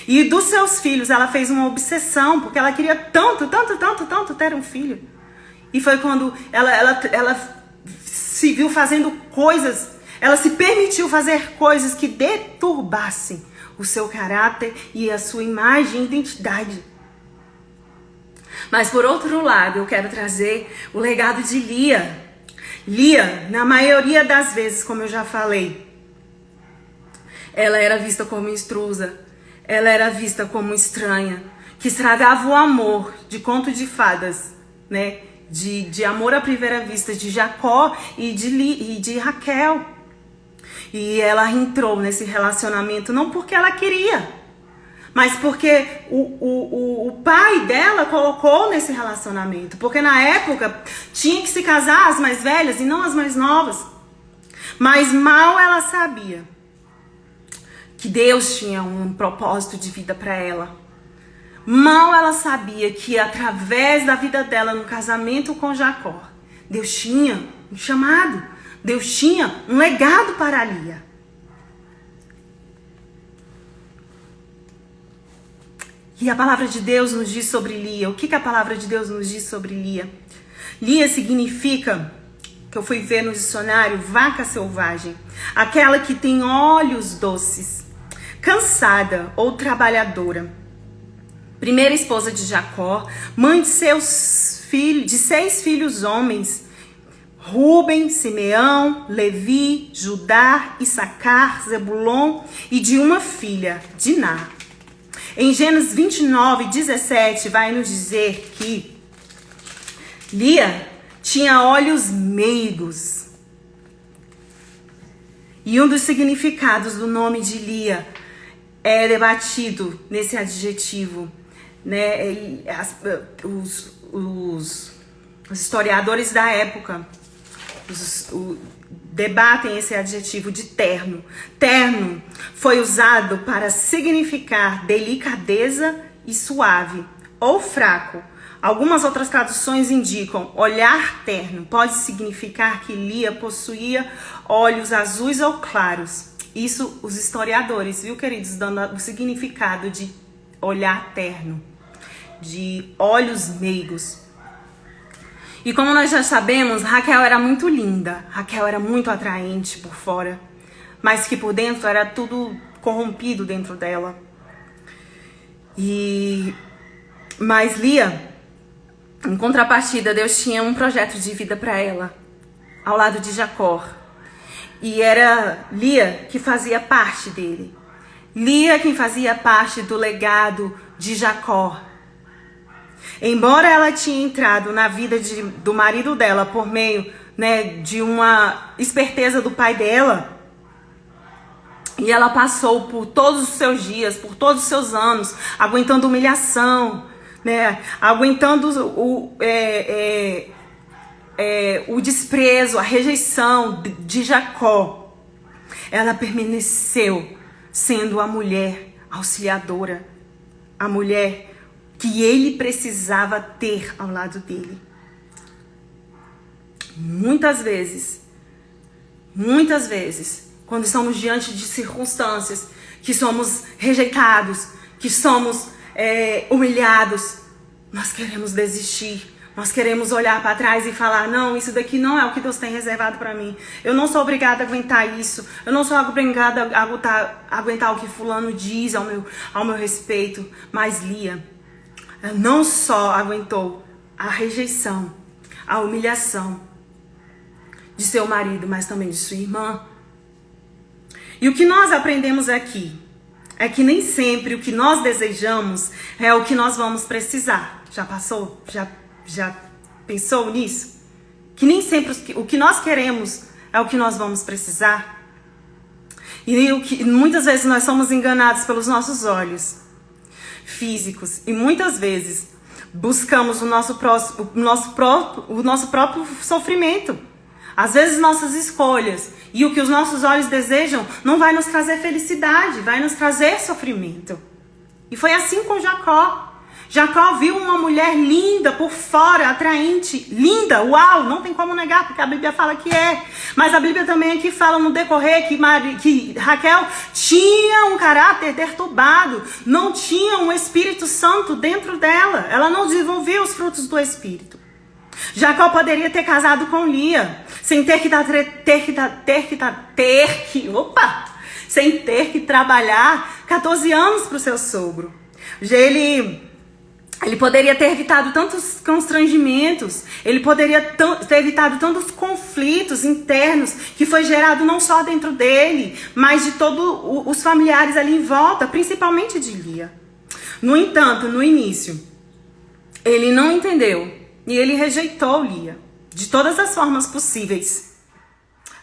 E dos seus filhos, ela fez uma obsessão, porque ela queria tanto ter um filho. E foi quando ela se viu fazendo coisas, ela se permitiu fazer coisas que deturbassem o seu caráter e a sua imagem e identidade. Mas por outro lado, eu quero trazer o legado de Lia. Lia, na maioria das vezes, como eu já falei, ela era vista como intrusa, ela era vista como estranha, que estragava o amor de conto de fadas, né? De amor à primeira vista de Jacó e de Raquel. E ela entrou nesse relacionamento não porque ela queria, mas porque o pai dela colocou nesse relacionamento. Porque na época tinha que se casar as mais velhas e não as mais novas. Mas mal ela sabia que Deus tinha um propósito de vida para ela. Mal ela sabia que através da vida dela no casamento com Jacó, Deus tinha um chamado, Deus tinha um legado para Lia. E a palavra de Deus nos diz sobre Lia. O que a palavra de Deus nos diz sobre Lia? Lia significa, que eu fui ver no dicionário, vaca selvagem. Aquela que tem olhos doces, cansada ou trabalhadora. Primeira esposa de Jacó, mãe de 6 filhos homens, Rúben, Simeão, Levi, Judá, Issacar, Zebulon, e de uma filha, Diná. Em Gênesis 29:17 vai nos dizer que Lia tinha olhos meigos. E um dos significados do nome de Lia é debatido nesse adjetivo, né? E os historiadores da época debatem esse adjetivo de terno. Terno foi usado para significar delicadeza e suave, ou fraco. Algumas outras traduções indicam olhar terno. Pode significar que Lia possuía olhos azuis ou claros. Isso os historiadores, viu, queridos, dando o significado de olhar terno, de olhos meigos. E como nós já sabemos, Raquel era muito linda, Raquel era muito atraente por fora, mas que por dentro era tudo corrompido dentro dela. Mas Lia, em contrapartida, Deus tinha um projeto de vida para ela, ao lado de Jacó. E era Lia que fazia parte dele. Lia quem fazia parte do legado de Jacó. Embora ela tinha entrado na vida do marido dela por meio, né, de uma esperteza do pai dela, e ela passou por todos os seus dias, por todos os seus anos, aguentando humilhação, né, aguentando o desprezo, a rejeição de Jacó. Ela permaneceu sendo a mulher auxiliadora, a mulher que ele precisava ter ao lado dele. Muitas vezes, quando estamos diante de circunstâncias que somos rejeitados, que somos humilhados, nós queremos desistir. Nós queremos olhar para trás e falar, não, isso daqui não é o que Deus tem reservado para mim. Eu não sou obrigada a aguentar isso. Eu não sou obrigada a aguentar o que fulano diz ao meu respeito. Mas Lia, ela não só aguentou a rejeição, a humilhação de seu marido, mas também de sua irmã. E o que nós aprendemos aqui é que nem sempre o que nós desejamos é o que nós vamos precisar. Já passou? Já pensou nisso? Que nem sempre o que nós queremos é o que nós vamos precisar. E muitas vezes nós somos enganados pelos nossos olhos físicos. E muitas vezes buscamos o nosso próprio sofrimento. Às vezes nossas escolhas e o que os nossos olhos desejam não vai nos trazer felicidade, vai nos trazer sofrimento. E foi assim com Jacó. Jacó viu uma mulher linda por fora, atraente, linda, uau, não tem como negar, porque a Bíblia fala que é. Mas a Bíblia também aqui fala no decorrer que Raquel tinha um caráter perturbado, não tinha um Espírito Santo dentro dela, ela não desenvolvia os frutos do Espírito. Jacó poderia ter casado com Lia, sem ter que trabalhar 14 anos para o seu sogro. Ele poderia ter evitado tantos constrangimentos, ele poderia ter evitado tantos conflitos internos que foi gerado não só dentro dele, mas de todos os familiares ali em volta, principalmente de Lia. No entanto, no início, ele não entendeu e ele rejeitou Lia de todas as formas possíveis.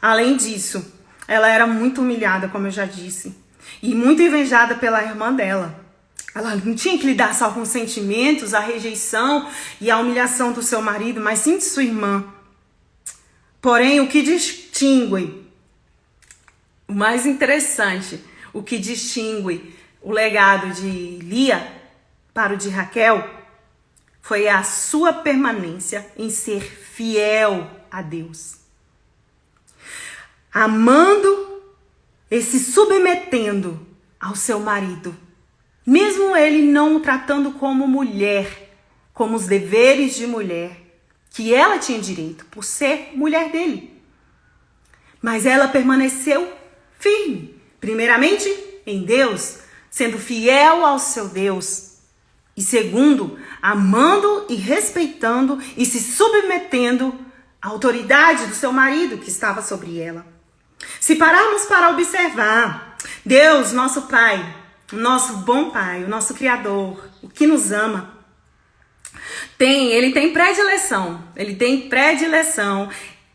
Além disso, ela era muito humilhada, como eu já disse, e muito invejada pela irmã dela. Ela não tinha que lidar só com os sentimentos, a rejeição e a humilhação do seu marido, mas sim de sua irmã. Porém, o que distingue, o mais interessante, o que distingue o legado de Lia para o de Raquel, foi a sua permanência em ser fiel a Deus. Amando e se submetendo ao seu marido. Mesmo ele não o tratando como mulher, como os deveres de mulher, que ela tinha direito, por ser mulher dele. Mas ela permaneceu firme, primeiramente em Deus, sendo fiel ao seu Deus. E segundo, amando e respeitando e se submetendo à autoridade do seu marido que estava sobre ela. Se pararmos para observar, Deus, nosso Pai, o nosso bom Pai, o nosso Criador, o que nos ama, ele tem predileção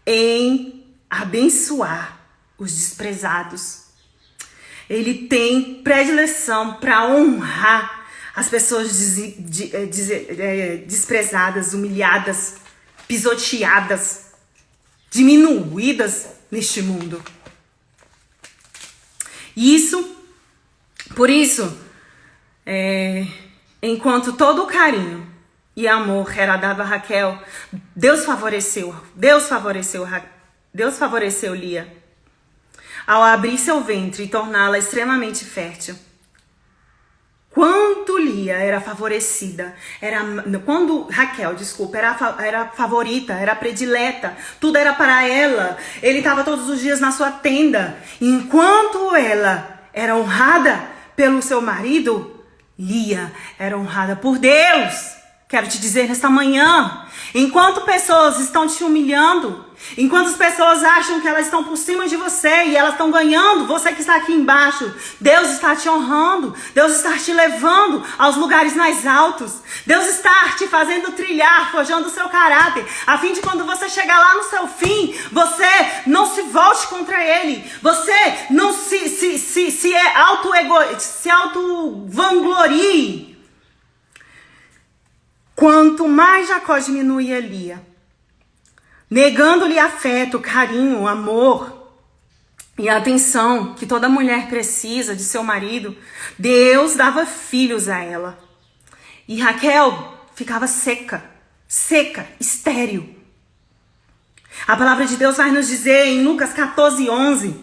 em abençoar os desprezados. Ele tem predileção para honrar as pessoas desprezadas, humilhadas, pisoteadas, diminuídas neste mundo. Por isso, enquanto todo o carinho e amor era dado a Raquel, Deus favoreceu Lia ao abrir seu ventre e torná-la extremamente fértil. Quando Lia era favorecida, quando Raquel, era favorita, era predileta, tudo era para ela. Ele estava todos os dias na sua tenda. Enquanto ela era honrada pelo seu marido, Lia era honrada por Deus. Quero te dizer nesta manhã, enquanto pessoas estão te humilhando, enquanto as pessoas acham que elas estão por cima de você e elas estão ganhando, você que está aqui embaixo, Deus está te honrando, Deus está te levando aos lugares mais altos, Deus está te fazendo trilhar, forjando o seu caráter, a fim de quando você chegar lá no seu fim, você não se volte contra Ele, você não se auto-vanglorie. Quanto mais Jacó diminuía Lia, negando-lhe afeto, carinho, amor e atenção que toda mulher precisa de seu marido, Deus dava filhos a ela. E Raquel ficava seca, estéril. A palavra de Deus vai nos dizer em Lucas 14:11,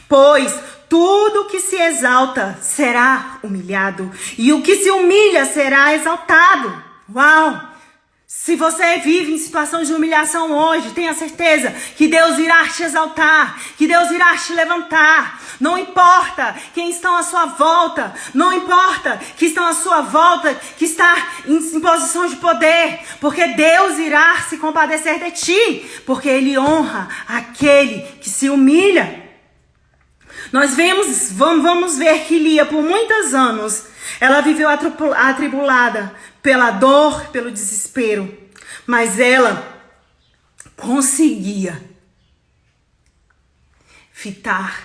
pois tudo que se exalta será humilhado, e o que se humilha será exaltado. Uau! Se você vive em situação de humilhação hoje, tenha certeza que Deus irá te exaltar, que Deus irá te levantar. Não importa quem estão à sua volta, não importa que estão à sua volta, que está em posição de poder, porque Deus irá se compadecer de ti, porque Ele honra aquele que se humilha. Nós vamos ver que Lia, por muitos anos, ela viveu atribulada pela dor, pelo desespero, mas ela conseguia fitar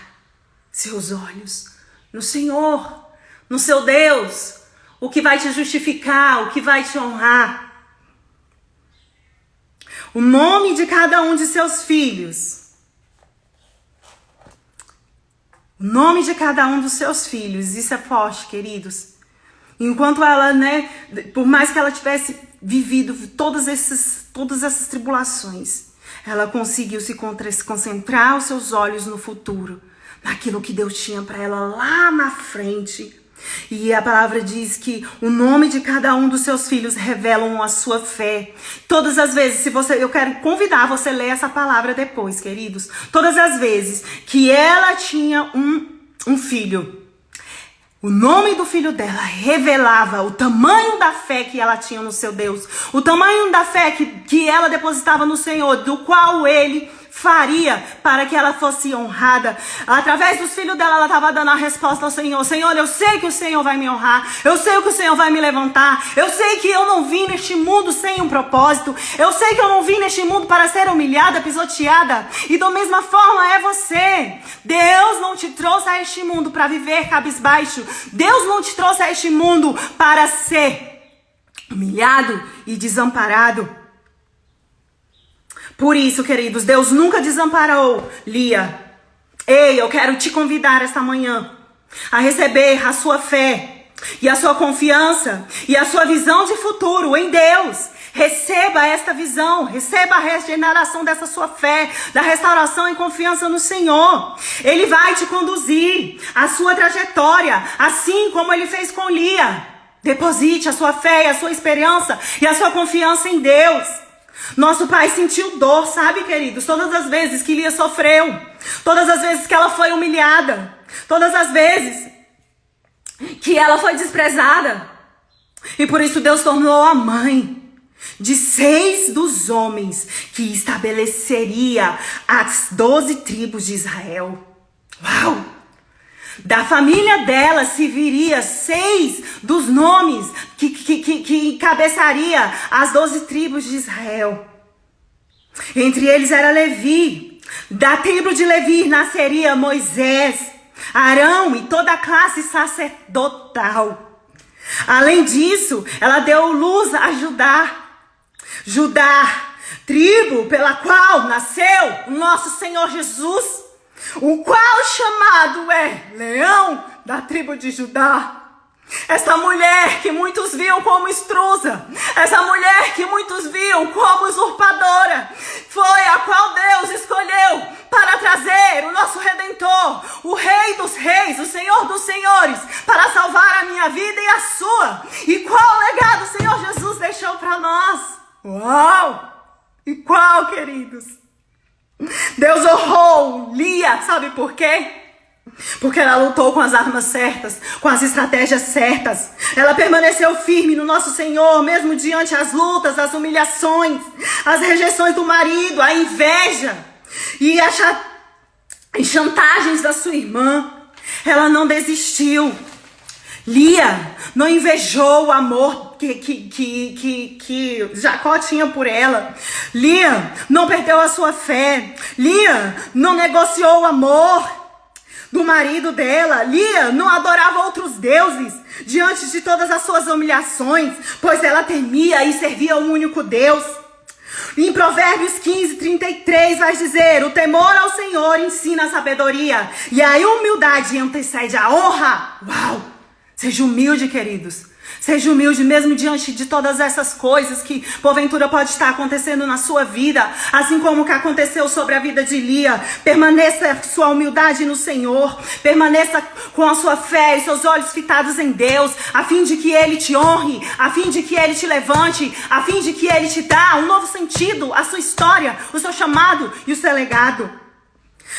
seus olhos no Senhor, no seu Deus, o que vai te justificar, o que vai te honrar. O nome de cada um de seus filhos, o nome de cada um dos seus filhos, isso é forte, queridos. Enquanto ela, né, por mais que ela tivesse vivido todas essas tribulações, ela conseguiu se concentrar os seus olhos no futuro, naquilo que Deus tinha para ela lá na frente. E a palavra diz que o nome de cada um dos seus filhos revelam a sua fé. Todas as vezes, eu quero convidar você a ler essa palavra depois, queridos. Todas as vezes que ela tinha um filho, o nome do filho dela revelava o tamanho da fé que ela tinha no seu Deus. O tamanho da fé que ela depositava no Senhor, do qual ele faria para que ela fosse honrada. Através dos filhos dela, ela estava dando a resposta ao Senhor. Senhor, eu sei que o Senhor vai me honrar. Eu sei que o Senhor vai me levantar. Eu sei que eu não vim neste mundo sem um propósito. Eu sei que eu não vim neste mundo para ser humilhada, pisoteada. E da mesma forma é você. Deus não te trouxe a este mundo para viver cabisbaixo. Deus não te trouxe a este mundo para ser humilhado e desamparado. Por isso, queridos, Deus nunca desamparou Lia. Ei, eu quero te convidar esta manhã a receber a sua fé e a sua confiança e a sua visão de futuro em Deus. Receba esta visão, receba a regeneração dessa sua fé, da restauração e confiança no Senhor. Ele vai te conduzir a sua trajetória, assim como ele fez com Lia. Deposite a sua fé, a sua esperança e a sua confiança em Deus. Nosso pai sentiu dor, sabe, queridos? Todas as vezes que Lia sofreu, todas as vezes que ela foi humilhada, todas as vezes que ela foi desprezada. E por isso Deus tornou a mãe de 6 dos homens que estabeleceria as 12 tribos de Israel. Uau! Da família dela se viria 6 dos nomes que encabeçaria as 12 tribos de Israel. Entre eles era Levi. Da tribo de Levi nasceria Moisés, Arão e toda a classe sacerdotal. Além disso, ela deu luz a Judá, tribo pela qual nasceu o nosso Senhor Jesus, o qual chamado é Leão da tribo de Judá. Essa mulher que muitos viam como estrusa, essa mulher que muitos viam como usurpadora, foi a qual Deus escolheu para trazer o nosso Redentor, o Rei dos Reis, o Senhor dos Senhores, para salvar a minha vida e a sua. E qual legado o Senhor Jesus deixou para nós? Uau! E qual, queridos? Deus honrou Lia, sabe por quê? Porque ela lutou com as armas certas, com as estratégias certas. Ela permaneceu firme no nosso Senhor, mesmo diante as lutas, as humilhações, as rejeições do marido, a inveja e as chantagens da sua irmã. Ela não desistiu. Lia não invejou o amor que Jacó tinha por ela. Lia não perdeu a sua fé. Lia não negociou o amor do marido dela. Lia não adorava outros deuses diante de todas as suas humilhações, pois ela temia e servia um único Deus. Em Provérbios 15:33 vai dizer: o temor ao Senhor ensina a sabedoria, e a humildade antecede a honra. Uau! Seja humilde, queridos. Seja humilde mesmo diante de todas essas coisas que porventura pode estar acontecendo na sua vida, assim como o que aconteceu sobre a vida de Lia. Permaneça sua humildade no Senhor, permaneça com a sua fé e seus olhos fitados em Deus, a fim de que Ele te honre, a fim de que Ele te levante, a fim de que Ele te dá um novo sentido, a sua história, o seu chamado e o seu legado.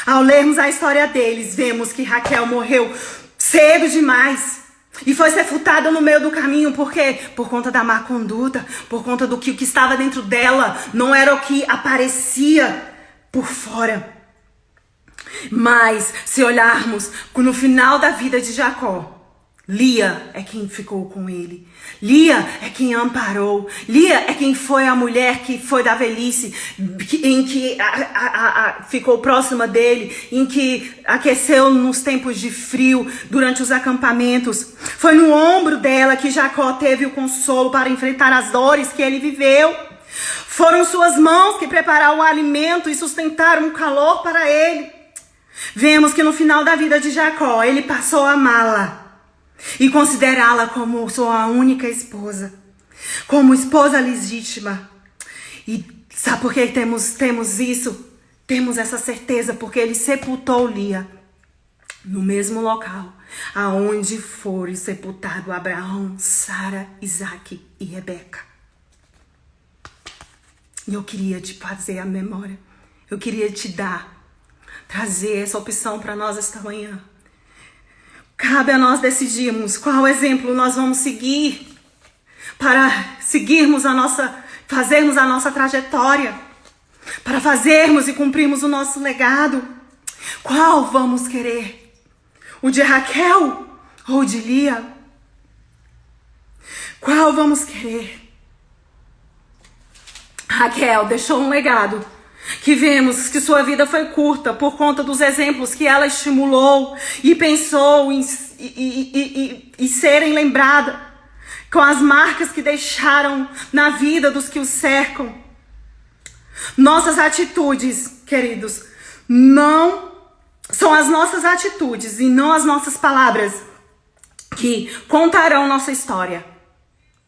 Ao lermos a história deles, vemos que Raquel morreu cedo demais. E foi sepultada no meio do caminho, por quê? Por conta da má conduta, por conta do que o que estava dentro dela não era o que aparecia por fora. Mas, se olharmos no final da vida de Jacó, Lia é quem ficou com ele. Lia é quem amparou. Lia é quem foi a mulher que foi da velhice, em que ficou próxima dele, em que aqueceu nos tempos de frio, durante os acampamentos. Foi no ombro dela que Jacó teve o consolo para enfrentar as dores que ele viveu. Foram suas mãos que prepararam o alimento e sustentaram o calor para ele. Vemos que no final da vida de Jacó, ele passou a amá-la. e considerá-la como sua única esposa, como esposa legítima. E sabe por que temos isso? Temos essa certeza porque ele sepultou Lia no mesmo local aonde foram sepultados Abraão, Sara, Isaque e Rebeca. E eu queria te fazer a memória. Eu queria te trazer essa opção para nós esta manhã. Cabe a nós decidirmos qual exemplo nós vamos seguir para fazermos a nossa trajetória, para fazermos e cumprirmos o nosso legado. Qual vamos querer? O de Raquel ou o de Lia? Qual vamos querer? Raquel deixou um legado que vemos que sua vida foi curta por conta dos exemplos que ela estimulou e pensou em serem lembradas, com as marcas que deixaram na vida dos que os cercam. Nossas atitudes, queridos, não são as nossas atitudes e não as nossas palavras que contarão nossa história.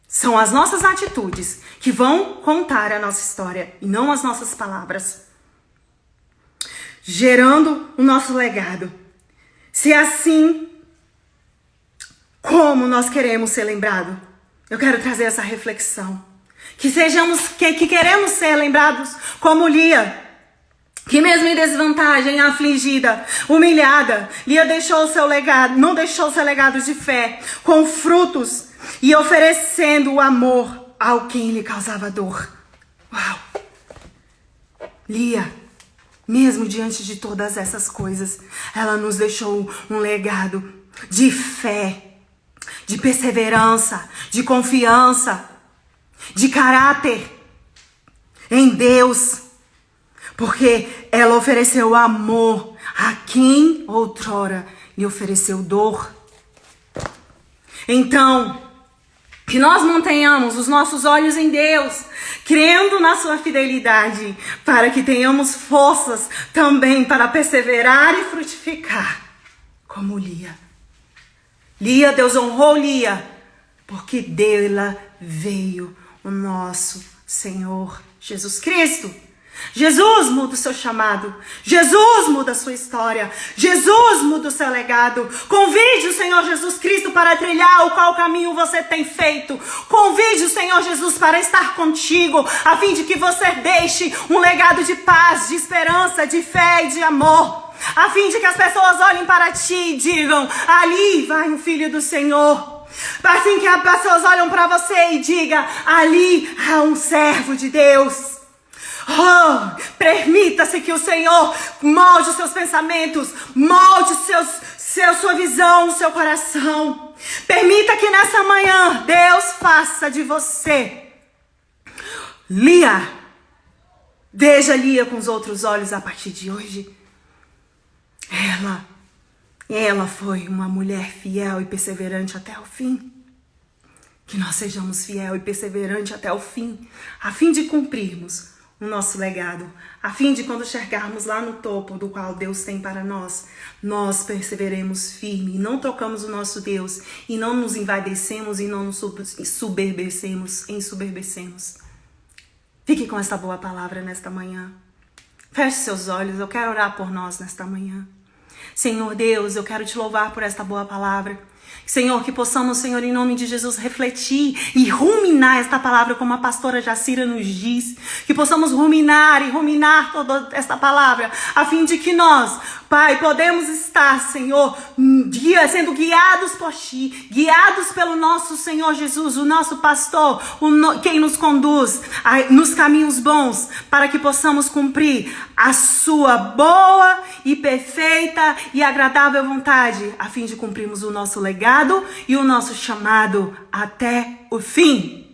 São as nossas atitudes que vão contar a nossa história e não as nossas palavras, gerando o nosso legado. Se é assim, como nós queremos ser lembrados? Eu quero trazer essa reflexão. Que queremos ser lembrados como Lia, que mesmo em desvantagem, afligida, humilhada, Lia não deixou seu legado de fé, com frutos e oferecendo o amor ao quem lhe causava dor. Uau! Lia, mesmo diante de todas essas coisas, ela nos deixou um legado de fé, de perseverança, de confiança, de caráter em Deus, porque ela ofereceu amor a quem outrora lhe ofereceu dor. Então, que nós mantenhamos os nossos olhos em Deus, crendo na sua fidelidade, para que tenhamos forças também para perseverar e frutificar, como Lia. Deus honrou Lia, porque dela veio o nosso Senhor Jesus Cristo. Jesus muda o seu chamado. Jesus muda a sua história. Jesus muda o seu legado. Convide o Senhor Jesus Cristo para trilhar o qual caminho você tem feito. Convide o Senhor Jesus para estar contigo, a fim de que você deixe um legado de paz, de esperança, de fé e de amor. A fim de que as pessoas olhem para ti e digam: ali vai um filho do Senhor. Assim que as pessoas olham para você e digam: ali há um servo de Deus. Oh, permita-se que o Senhor molde os seus pensamentos, molde sua visão, o seu coração. Permita que nessa manhã Deus faça de você Lia. Veja Lia com os outros olhos a partir de hoje. Ela foi uma mulher fiel e perseverante até o fim. Que nós sejamos fiel e perseverante até o fim, a fim de cumprirmos o nosso legado, a fim de quando chegarmos lá no topo do qual Deus tem para nós perseveremos firme, não trocamos o nosso Deus e não nos envaidecemos e não nos ensoberbecemos. Fique com esta boa palavra nesta manhã. Feche seus olhos, eu quero orar por nós nesta manhã. Senhor Deus, eu quero te louvar por esta boa palavra. Senhor, que possamos, Senhor, em nome de Jesus, refletir e ruminar esta palavra como a pastora Jacira nos diz. Que possamos ruminar toda esta palavra, a fim de que nós, Pai, podemos estar, Senhor, sendo guiados por Ti, guiados pelo nosso Senhor Jesus, o nosso pastor, quem nos conduz nos caminhos bons, para que possamos cumprir a Sua boa e perfeita e agradável vontade, a fim de cumprirmos o nosso legado e o nosso chamado até o fim.